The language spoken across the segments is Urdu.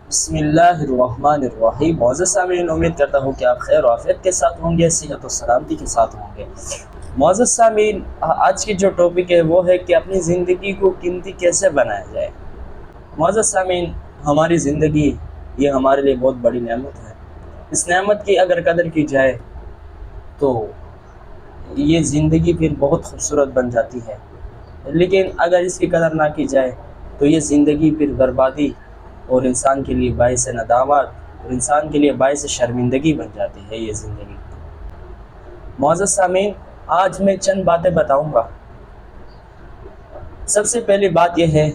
بسم اللہ الرحمن الرحیم۔ معزز سامعین، امید کرتا ہوں کہ آپ خیر و عافیت کے ساتھ ہوں گے، صحت و سلامتی کے ساتھ ہوں گے۔ معزز سامعین، آج کی جو ٹاپک ہے وہ ہے کہ اپنی زندگی کو قیمتی کیسے بنایا جائے۔ معزز سامعین، ہماری زندگی یہ ہمارے لیے بہت بڑی نعمت ہے۔ اس نعمت کی اگر قدر کی جائے تو یہ زندگی پھر بہت خوبصورت بن جاتی ہے، لیکن اگر اس کی قدر نہ کی جائے تو یہ زندگی پھر بربادی اور انسان کے لیے باعث ندامت اور انسان کے لیے باعث شرمندگی بن جاتی ہے یہ زندگی۔ معزز سامعین، آج میں چند باتیں بتاؤں گا۔ سب سے پہلی بات یہ ہے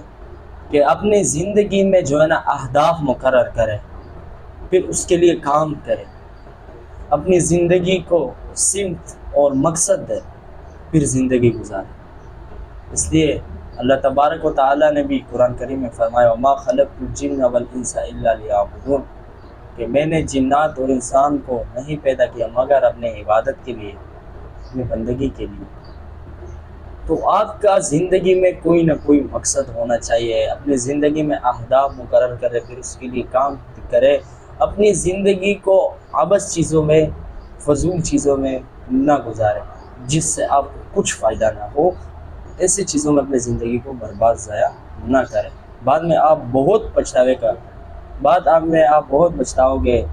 کہ اپنی زندگی میں جو ہے نا اہداف مقرر کرے، پھر اس کے لیے کام کرے، اپنی زندگی کو سمت اور مقصد دے، پھر زندگی گزارے۔ اس لیے اللہ تبارک و تعالیٰ نے بھی قرآن کریم میں فرمایا وَمَا خَلَقْتُ الْجِنَّ وَالْإِنسَ إِلَّا لِيَعْبُدُونِ، کہ میں نے جنات اور انسان کو نہیں پیدا کیا مگر اپنے عبادت کے لیے، اپنی بندگی کے لیے۔ تو آپ کا زندگی میں کوئی نہ کوئی مقصد ہونا چاہیے، اپنی زندگی میں اہداف مقرر کرے، پھر اس کے لیے کام کرے۔ اپنی زندگی کو عبث چیزوں میں، فضول چیزوں میں نہ گزارے جس سے آپ کو کچھ فائدہ نہ ہو۔ ایسی چیزوں میں اپنی زندگی کو برباد ضائع نہ کریں، بعد میں آپ بہت پچھتاؤ گے،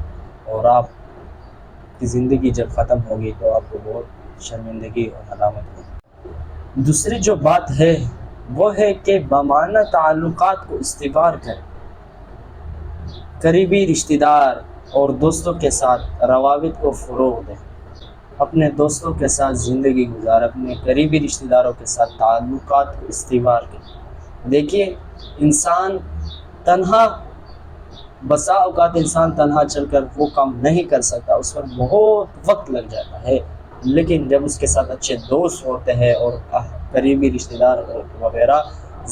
اور آپ کی زندگی جب ختم ہوگی تو آپ کو بہت شرمندگی اور ندامت ہوگی۔ دوسری جو بات ہے وہ ہے کہ بامعنیٰ تعلقات کو استوار کریں، قریبی رشتہ دار اور دوستوں کے ساتھ روابط کو فروغ دیں، اپنے دوستوں کے ساتھ زندگی گزار، اپنے قریبی رشتہ داروں کے ساتھ تعلقات کو استوار کریں۔ دیکھیے، انسان تنہا، بسا اوقات انسان تنہا چل کر وہ کام نہیں کر سکتا، اس پر بہت وقت لگ جاتا ہے، لیکن جب اس کے ساتھ اچھے دوست ہوتے ہیں اور قریبی رشتہ دار وغیرہ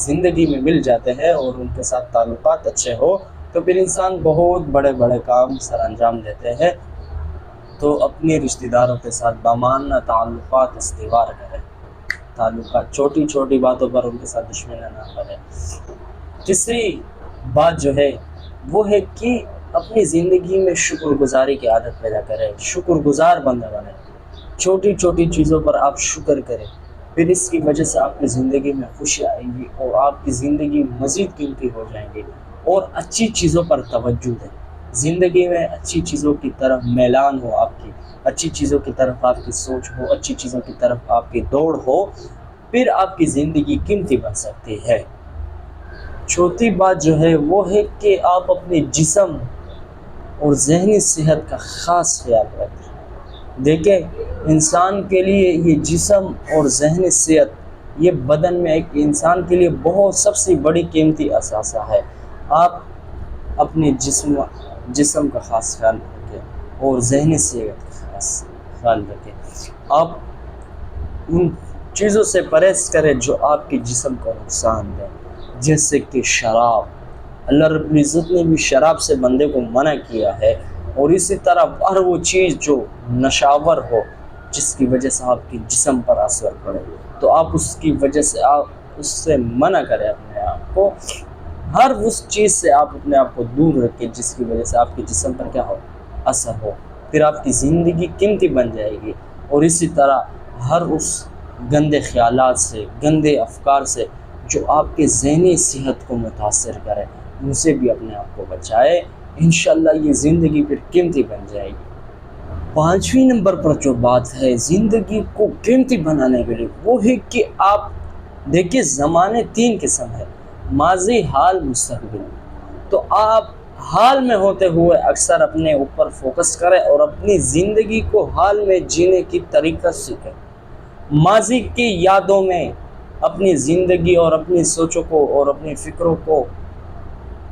زندگی میں مل جاتے ہیں اور ان کے ساتھ تعلقات اچھے ہو تو پھر انسان بہت بڑے بڑے کام سر انجام دیتے ہیں۔ تو اپنے رشتہ داروں کے ساتھ بامعنیٰ تعلقات استوار کریں، تعلقات چھوٹی چھوٹی باتوں پر ان کے ساتھ دشمنی نہ کریں۔ تیسری بات جو ہے وہ ہے کہ اپنی زندگی میں شکر گزاری کی عادت پیدا کریں، شکر گزار بندہ بنیں، چھوٹی چھوٹی چیزوں پر آپ شکر کریں، پھر اس کی وجہ سے آپ کی زندگی میں خوشی آئے گی اور آپ کی زندگی مزید قیمتی ہو جائیں گی۔ اور اچھی چیزوں پر توجہ دیں، زندگی میں اچھی چیزوں کی طرف میلان ہو، آپ کی اچھی چیزوں کی طرف آپ کی سوچ ہو، اچھی چیزوں کی طرف آپ کی دوڑ ہو، پھر آپ کی زندگی قیمتی بن سکتی ہے۔ چوتھی بات جو ہے وہ ہے کہ آپ اپنے جسم اور ذہنی صحت کا خاص خیال رکھیں۔ دیکھیں، انسان کے لیے یہ جسم اور ذہنی صحت، یہ بدن میں ایک انسان کے لیے بہت سب سے بڑی قیمتی اثاثہ ہے۔ آپ اپنے جسم کا خاص خیال رکھیں اور ذہنی صحت کا خاص خیال رکھیں۔ آپ ان چیزوں سے پرہیز کریں جو آپ کے جسم کو نقصان دیں، جیسے کہ شراب۔ اللہ رب العزت نے بھی شراب سے بندے کو منع کیا ہے، اور اسی طرح ہر وہ چیز جو نشاور ہو جس کی وجہ سے آپ کے جسم پر اثر پڑے تو آپ اس کی وجہ سے آپ اس سے منع کریں اپنے آپ کو، ہر اس چیز سے آپ اپنے آپ کو دور رکھیں جس کی وجہ سے آپ کے جسم پر کیا ہو، اثر ہو، پھر آپ کی زندگی قیمتی بن جائے گی۔ اور اسی طرح ہر اس گندے خیالات سے، گندے افکار سے جو آپ کے ذہنی صحت کو متاثر کرے، ان سے بھی اپنے آپ کو بچائے، انشاءاللہ یہ زندگی پھر قیمتی بن جائے گی۔ پانچویں نمبر پر جو بات ہے زندگی کو قیمتی بنانے کے لیے وہ ہے کہ آپ دیکھیں، زمانے تین قسم ہے، ماضی، حال، مستقبل۔ تو آپ حال میں ہوتے ہوئے اکثر اپنے اوپر فوکس کریں اور اپنی زندگی کو حال میں جینے کی طریقہ سیکھیں۔ ماضی کی یادوں میں اپنی زندگی اور اپنی سوچوں کو اور اپنی فکروں کو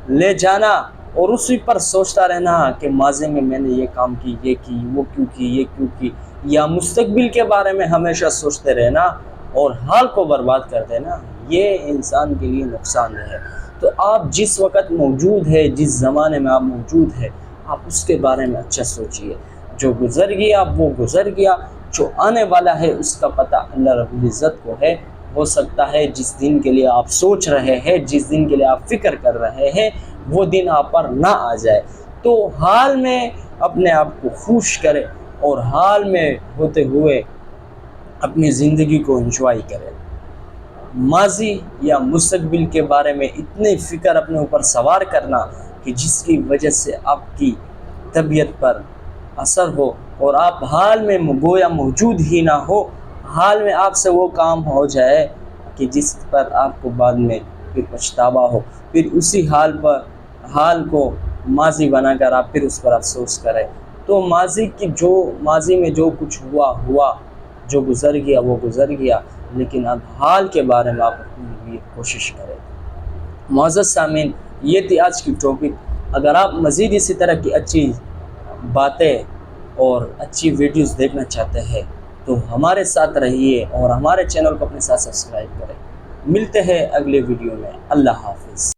لے جانا اور اسی پر سوچتا رہنا کہ ماضی میں میں نے یہ کام کی، یہ کی، وہ کیوں کی، یہ کیوں کی، یا مستقبل کے بارے میں ہمیشہ سوچتے رہنا اور حال کو برباد کر دینا، یہ انسان کے لیے نقصان دہ ہے۔ تو آپ جس وقت موجود ہے، جس زمانے میں آپ موجود ہے، آپ اس کے بارے میں اچھا سوچئے۔ جو گزر گیا وہ گزر گیا، جو آنے والا ہے اس کا پتہ اللہ رب العزت کو ہے۔ ہو سکتا ہے جس دن کے لیے آپ سوچ رہے ہیں، جس دن کے لیے آپ فکر کر رہے ہیں، وہ دن آپ پر نہ آ جائے۔ تو حال میں اپنے آپ کو خوش کرے اور حال میں ہوتے ہوئے اپنی زندگی کو انجوائے کرے۔ ماضی یا مستقبل کے بارے میں اتنی فکر اپنے اوپر سوار کرنا کہ جس کی وجہ سے آپ کی طبیعت پر اثر ہو اور آپ حال میں گویا موجود ہی نہ ہو، حال میں آپ سے وہ کام ہو جائے کہ جس پر آپ کو بعد میں پھر پچھتاوا ہو، پھر اسی حال کو ماضی بنا کر آپ پھر اس پر افسوس کریں۔ تو ماضی میں جو کچھ ہوا، جو گزر گیا وہ گزر گیا، لیکن اب حال کے بارے میں آپ اپنی بھی کوشش کریں۔ معزز سامعین، یہ تھی آج کی ٹاپک۔ اگر آپ مزید اسی طرح کی اچھی باتیں اور اچھی ویڈیوز دیکھنا چاہتے ہیں تو ہمارے ساتھ رہیے اور ہمارے چینل کو اپنے ساتھ سبسکرائب کریں۔ ملتے ہیں اگلے ویڈیو میں۔ اللہ حافظ۔